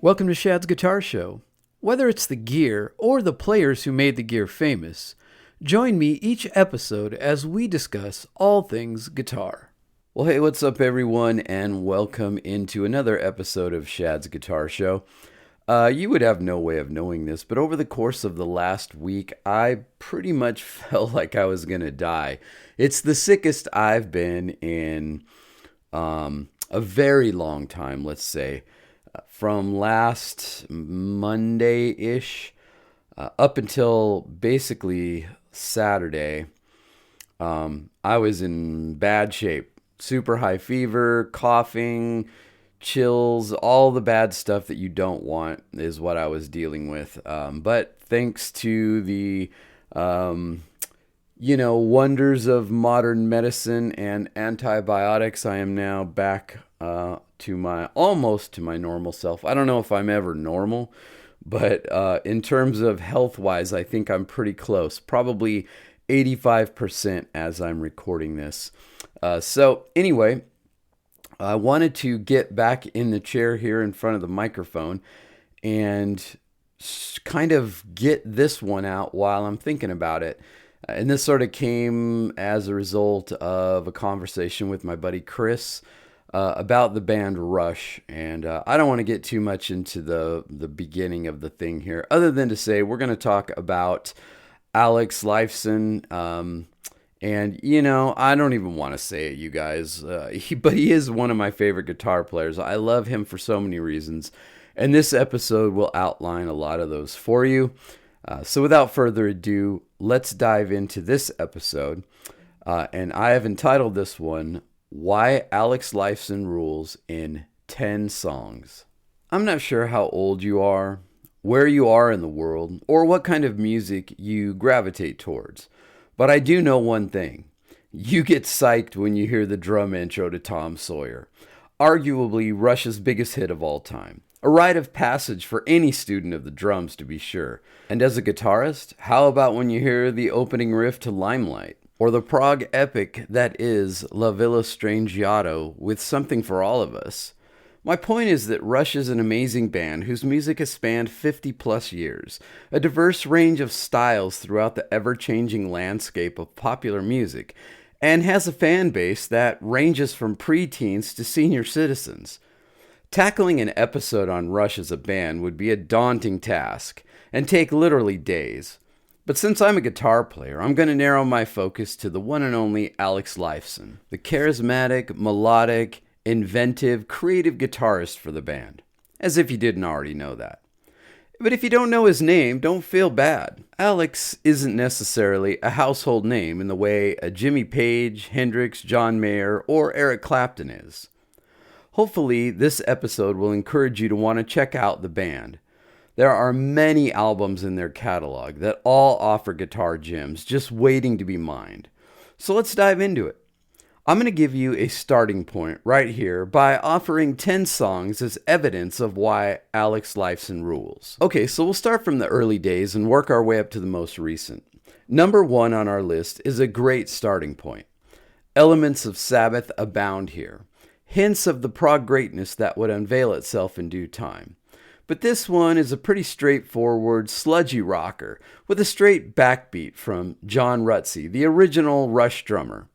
Welcome to Shad's Guitar Show. Whether it's the gear or the players who made the gear famous, join me each episode as we discuss all things guitar. Well, hey, what's up, everyone, and welcome into another episode of Shad's Guitar Show. You would have no way of knowing this, but over the course of the last week, I pretty much felt like I was going to die. It's the sickest I've been in a very long time, let's say. From last Monday-ish up until basically Saturday, I was in bad shape. Super high fever, coughing, chills, all the bad stuff that you don't want is what I was dealing with. But thanks to the, wonders of modern medicine and antibiotics, I am now back almost to my normal self. I don't know if I'm ever normal, but in terms of health-wise, I think I'm pretty close. Probably 85% as I'm recording this. So anyway, I wanted to get back in the chair here in front of the microphone and kind of get this one out while I'm thinking about it. And this sort of came as a result of a conversation with my buddy Chris about the band Rush. And I don't want to get too much into the beginning of the thing here, other than to say we're going to talk about Alex Lifeson. And, I don't even want to say it, you guys, but he is one of my favorite guitar players. I love him for so many reasons. And this episode will outline a lot of those for you. So without further ado, let's dive into this episode. And I have entitled this one, Why Alex Lifeson Rules in 10 Songs. I'm not sure how old you are, where you are in the world, or what kind of music you gravitate towards. But I do know one thing. You get psyched when you hear the drum intro to Tom Sawyer, arguably Rush's biggest hit of all time. A rite of passage for any student of the drums, to be sure. And as a guitarist, how about when you hear the opening riff to Limelight? Or the prog epic that is La Villa Strangiato with Something for All of Us? My point is that Rush is an amazing band whose music has spanned 50 plus years, a diverse range of styles throughout the ever-changing landscape of popular music, and has a fan base that ranges from pre-teens to senior citizens. Tackling an episode on Rush as a band would be a daunting task, and take literally days. But since I'm a guitar player, I'm going to narrow my focus to the one and only Alex Lifeson, the charismatic, melodic, inventive, creative guitarist for the band. As if you didn't already know that. But if you don't know his name, don't feel bad. Alex isn't necessarily a household name in the way a Jimmy Page, Hendrix, John Mayer, or Eric Clapton is. Hopefully, this episode will encourage you to want to check out the band. There are many albums in their catalog that all offer guitar gems just waiting to be mined. So let's dive into it. I'm going to give you a starting point right here by offering 10 songs as evidence of why Alex Lifeson rules. Okay, so we'll start from the early days and work our way up to the most recent. Number 1 on our list is a great starting point. Elements of Sabbath abound here. Hints of the prog greatness that would unveil itself in due time. But this one is a pretty straightforward, sludgy rocker with a straight backbeat from John Rutsey, the original Rush drummer.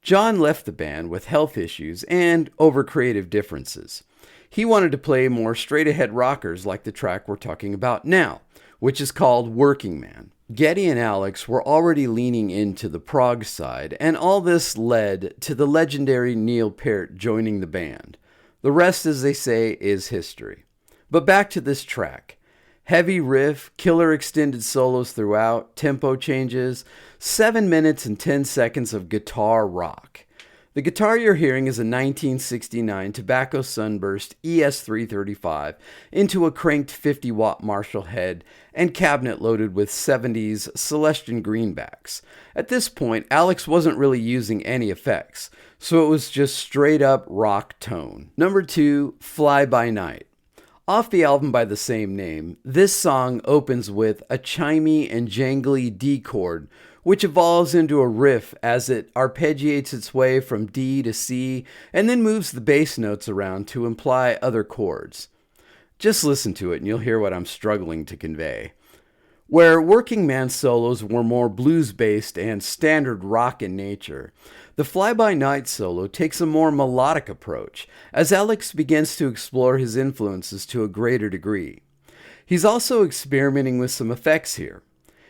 John left the band with health issues and over creative differences. He wanted to play more straight-ahead rockers like the track we're talking about now, which is called Working Man. Geddy and Alex were already leaning into the prog side, and all this led to the legendary Neil Peart joining the band. The rest, as they say, is history. But back to this track. Heavy riff, killer extended solos throughout, tempo changes, 7 minutes and 10 seconds of guitar rock. The guitar you're hearing is a 1969 Tobacco Sunburst ES335 into a cranked 50-watt Marshall head and cabinet loaded with 70s Celestion greenbacks. At this point, Alex wasn't really using any effects, so it was just straight up rock tone. Number 2, Fly By Night. Off the album by the same name, this song opens with a chimey and jangly D chord, which evolves into a riff as it arpeggiates its way from D to C and then moves the bass notes around to imply other chords. Just listen to it and you'll hear what I'm struggling to convey. Where working man solos were more blues-based and standard rock in nature, the Fly-By-Night solo takes a more melodic approach, as Alex begins to explore his influences to a greater degree. He's also experimenting with some effects here.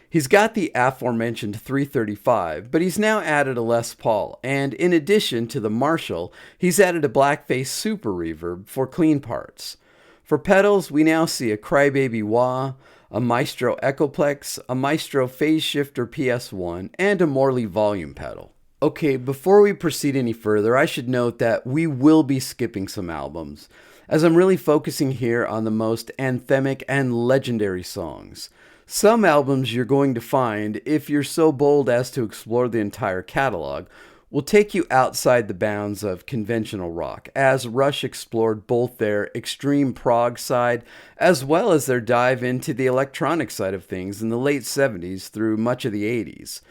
He's got the aforementioned 335, but he's now added a Les Paul, and in addition to the Marshall, he's added a blackface super reverb for clean parts. For pedals, we now see a Crybaby Wah, a Maestro Echoplex, a Maestro Phase Shifter PS1, and a Morley volume pedal. Okay, before we proceed any further, I should note that we will be skipping some albums, as I'm really focusing here on the most anthemic and legendary songs. Some albums you're going to find, if you're so bold as to explore the entire catalog, will take you outside the bounds of conventional rock, as Rush explored both their extreme prog side as well as their dive into the electronic side of things in the late 70s through much of the 80s.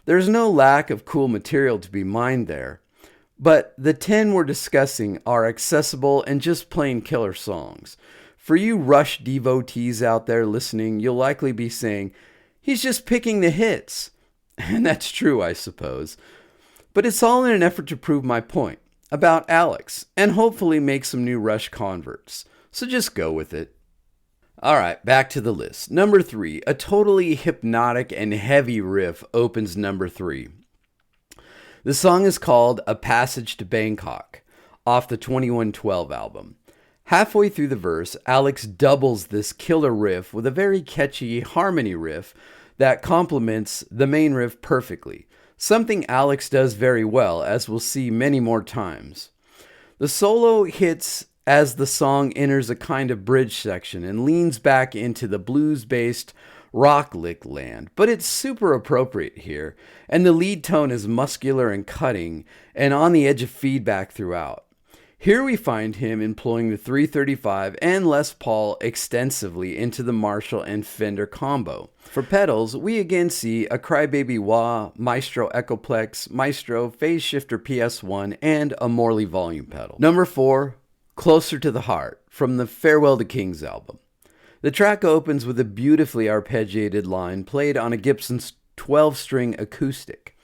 There's no lack of cool material to be mined there, but the 10 we're discussing are accessible and just plain killer songs. For you Rush devotees out there listening, you'll likely be saying, he's just picking the hits. And that's true, I suppose. But it's all in an effort to prove my point about Alex and hopefully make some new Rush converts. So just go with it. Alright, back to the list. Number 3, a totally hypnotic and heavy riff opens number 3. The song is called A Passage to Bangkok, off the 2112 album. Halfway through the verse, Alex doubles this killer riff with a very catchy harmony riff that complements the main riff perfectly. Something Alex does very well, as we'll see many more times. The solo hits as the song enters a kind of bridge section and leans back into the blues-based rock lick land, but it's super appropriate here, and the lead tone is muscular and cutting, and on the edge of feedback throughout. Here we find him employing the 335 and Les Paul extensively into the Marshall and Fender combo. For pedals, we again see a Crybaby Wah, Maestro Echoplex, Maestro Phase Shifter PS1, and a Morley volume pedal. Number 4, Closer to the Heart, from the Farewell to Kings album. The track opens with a beautifully arpeggiated line played on a Gibson's 12-string acoustic.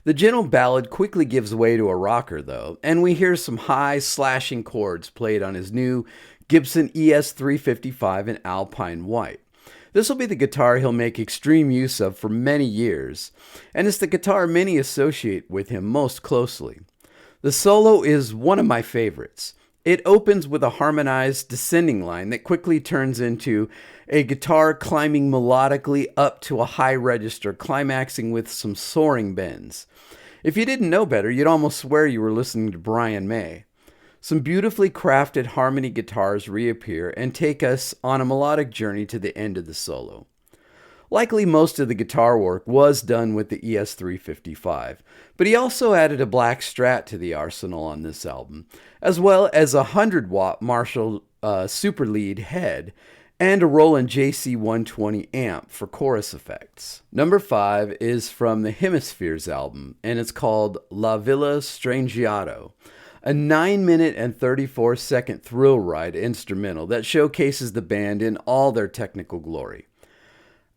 The gentle ballad quickly gives way to a rocker, though, and we hear some high, slashing chords played on his new Gibson ES355 in Alpine White. This will be the guitar he'll make extreme use of for many years, and it's the guitar many associate with him most closely. The solo is one of my favorites. It opens with a harmonized descending line that quickly turns into a guitar climbing melodically up to a high register, climaxing with some soaring bends. If you didn't know better, you'd almost swear you were listening to Brian May. Some beautifully crafted harmony guitars reappear and take us on a melodic journey to the end of the solo. Likely most of the guitar work was done with the ES355, but he also added a black Strat to the arsenal on this album, as well as a 100-watt Marshall Super Lead head and a Roland JC120 amp for chorus effects. Number 5 is from the Hemispheres album, and it's called La Villa Strangiato, a 9-minute and 34-second thrill ride instrumental that showcases the band in all their technical glory.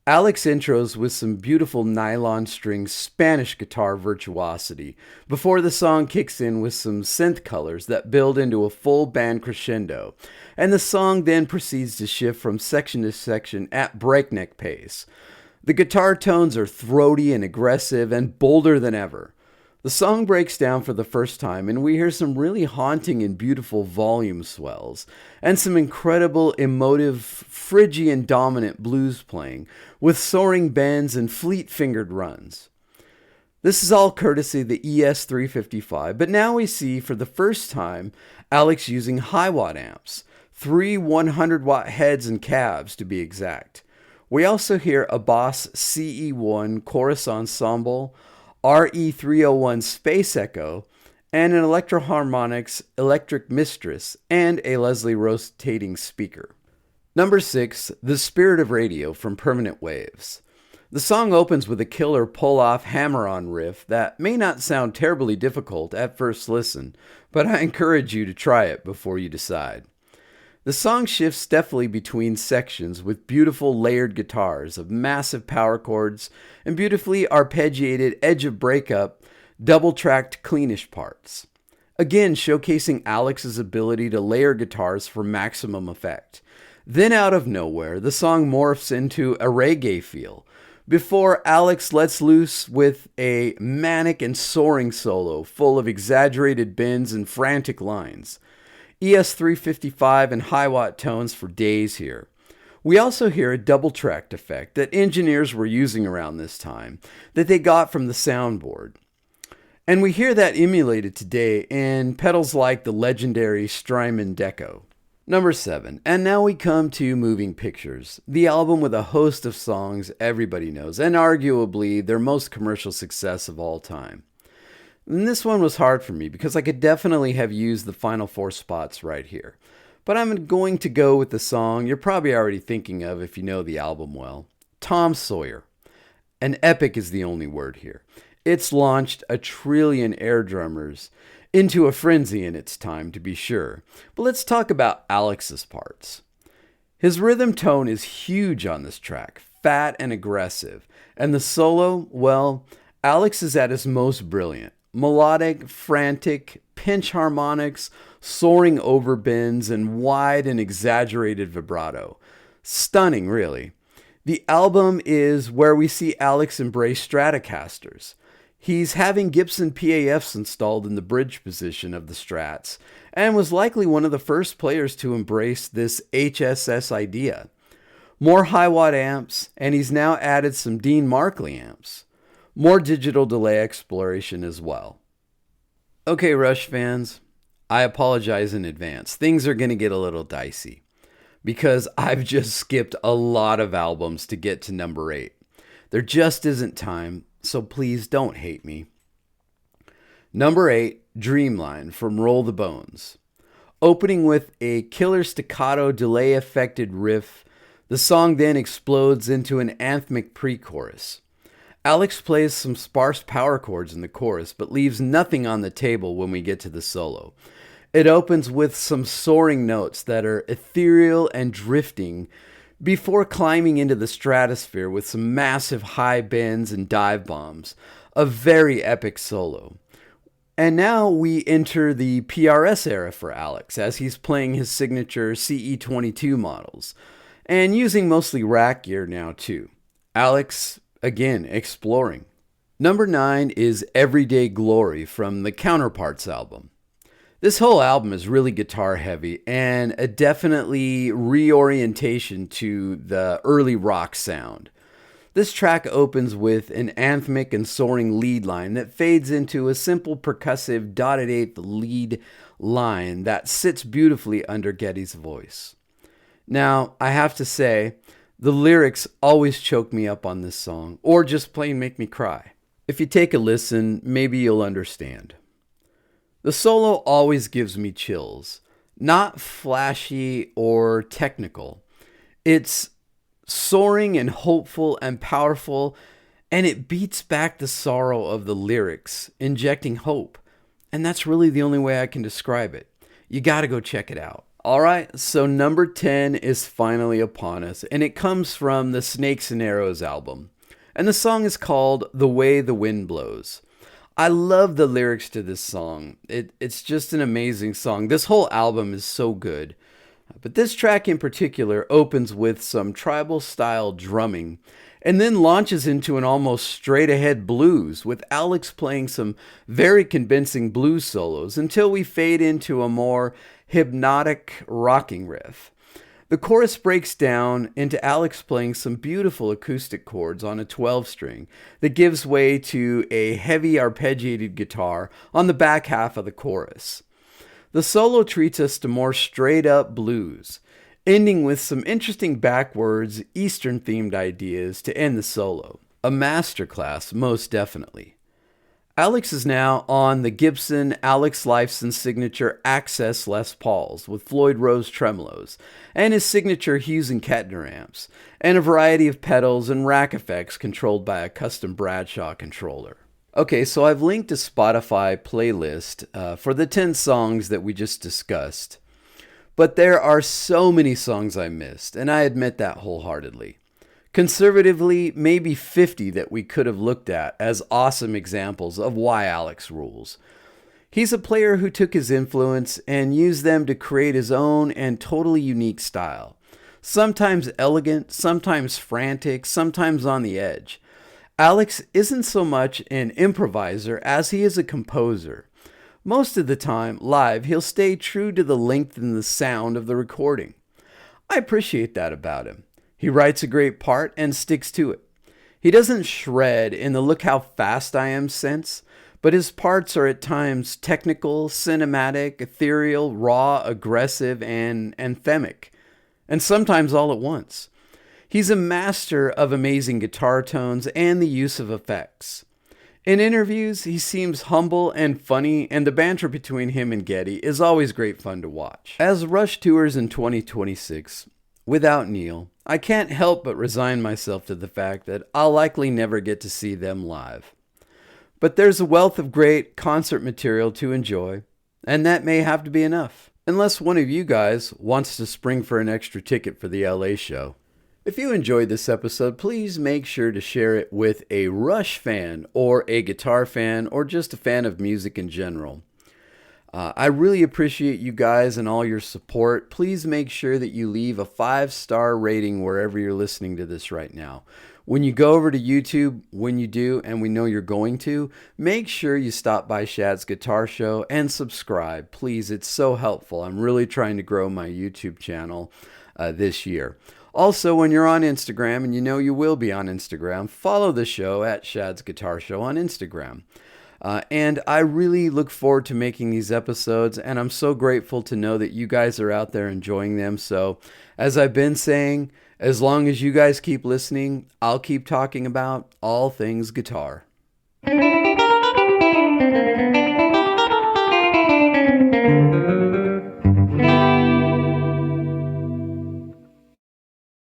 Alex intros with some beautiful nylon string Spanish guitar virtuosity before the song kicks in with some synth colors that build into a full band crescendo, and the song then proceeds to shift from section to section at breakneck pace. The guitar tones are throaty and aggressive and bolder than ever. The song breaks down for the first time, and we hear some really haunting and beautiful volume swells, and some incredible, emotive, Phrygian dominant blues playing, with soaring bends and fleet-fingered runs. This is all courtesy of the ES355, but now we see for the first time Alex using high-watt amps, 3 100-watt heads and cabs to be exact. We also hear a Boss CE1 chorus ensemble, RE301 Space Echo, and an Electro-Harmonix Electric Mistress, and a Leslie rotating speaker. Number 6, The Spirit of Radio from Permanent Waves. The song opens with a killer pull-off hammer-on riff that may not sound terribly difficult at first listen, but I encourage you to try it before you decide. The The song shifts deftly between sections with beautiful layered guitars of massive power chords and beautifully arpeggiated edge of breakup, double-tracked cleanish parts. Again, showcasing Alex's ability to layer guitars for maximum effect. Then out of nowhere, the song morphs into a reggae feel, before Alex lets loose with a manic and soaring solo full of exaggerated bends and frantic lines. ES355 and high watt tones for days here. We also hear a double-tracked effect that engineers were using around this time that they got from the soundboard. And we hear that emulated today in pedals like the legendary Strymon Deco. Number 7, and now we come to Moving Pictures, the album with a host of songs everybody knows, and arguably their most commercial success of all time. And this one was hard for me because I could definitely have used the final 4 spots right here. But I'm going to go with the song you're probably already thinking of if you know the album well, Tom Sawyer. An epic is the only word here. It's launched a trillion air drummers into a frenzy in its time, to be sure. But let's talk about Alex's parts. His rhythm tone is huge on this track, fat and aggressive. And the solo, well, Alex is at his most brilliant. Melodic, frantic, pinch harmonics, soaring overbends, and wide and exaggerated vibrato. Stunning, really. The album is where we see Alex embrace Stratocasters. He's having Gibson PAFs installed in the bridge position of the Strats, and was likely one of the first players to embrace this HSS idea. More high-watt amps, and he's now added some Dean Markley amps. More digital delay exploration as well. Okay, Rush fans, I apologize in advance. Things are going to get a little dicey, because I've just skipped a lot of albums to get to number 8. There just isn't time, so please don't hate me. Number 8, Dreamline from Roll the Bones. Opening with a killer staccato delay-affected riff, the song then explodes into an anthemic pre-chorus. Alex plays some sparse power chords in the chorus, but leaves nothing on the table when we get to the solo. It opens with some soaring notes that are ethereal and drifting before climbing into the stratosphere with some massive high bends and dive bombs. A very epic solo. And now we enter the PRS era for Alex as he's playing his signature CE22 models and using mostly rack gear now too. Alex, again, exploring. Number 9 is Everyday Glory from the Counterparts album. This whole album is really guitar heavy and a definitely reorientation to the early rock sound. This track opens with an anthemic and soaring lead line that fades into a simple percussive dotted eighth lead line that sits beautifully under Geddy's voice. Now, I have to say, the lyrics always choke me up on this song, or just plain make me cry. If you take a listen, maybe you'll understand. The solo always gives me chills. Not flashy or technical. It's soaring and hopeful and powerful, and it beats back the sorrow of the lyrics, injecting hope. And that's really the only way I can describe it. You gotta go check it out. Alright, so number 10 is finally upon us, and it comes from the Snakes and Arrows album. And the song is called The Way the Wind Blows. I love the lyrics to this song. It's just an amazing song. This whole album is so good. But this track in particular opens with some tribal style drumming and then launches into an almost straight ahead blues with Alex playing some very convincing blues solos until we fade into a more hypnotic rocking riff. The chorus breaks down into Alex playing some beautiful acoustic chords on a 12-string that gives way to a heavy arpeggiated guitar on the back half of the chorus. The solo treats us to more straight-up blues, ending with some interesting backwards, Eastern-themed ideas to end the solo. A masterclass, most definitely. Alex is now on the Gibson Alex Lifeson signature Access Les Pauls with Floyd Rose tremolos, and his signature Hughes and Kettner amps, and a variety of pedals and rack effects controlled by a custom Bradshaw controller. Okay, so I've linked a Spotify playlist for the 10 songs that we just discussed. But there are so many songs I missed, and I admit that wholeheartedly. Conservatively, maybe 50 that we could have looked at as awesome examples of why Alex rules. He's a player who took his influence and used them to create his own and totally unique style. Sometimes elegant, sometimes frantic, sometimes on the edge. Alex isn't so much an improviser as he is a composer. Most of the time, live, he'll stay true to the length and the sound of the recording. I appreciate that about him. He writes a great part and sticks to it. He doesn't shred in the look how fast I am sense, but his parts are at times technical, cinematic, ethereal, raw, aggressive, and anthemic, and sometimes all at once. He's a master of amazing guitar tones and the use of effects. In interviews, he seems humble and funny, and the banter between him and Geddy is always great fun to watch. As Rush tours in 2026, without Neil, I can't help but resign myself to the fact that I'll likely never get to see them live. But there's a wealth of great concert material to enjoy, and that may have to be enough, unless one of you guys wants to spring for an extra ticket for the LA show. If you enjoyed this episode, please make sure to share it with a Rush fan or a guitar fan or just a fan of music in general. I really appreciate you guys and all your support. Please make sure that you leave a 5-star rating wherever you're listening to this right now. When you go over to YouTube, when you do, and we know you're going to, make sure you stop by Shad's Guitar Show and subscribe. Please, it's so helpful. I'm really trying to grow my YouTube channel this year. Also, when you're on Instagram, and you know you will be on Instagram, follow the show at Shad's Guitar Show on Instagram. And I really look forward to making these episodes, and I'm so grateful to know that you guys are out there enjoying them. So, as I've been saying, as long as you guys keep listening, I'll keep talking about all things guitar.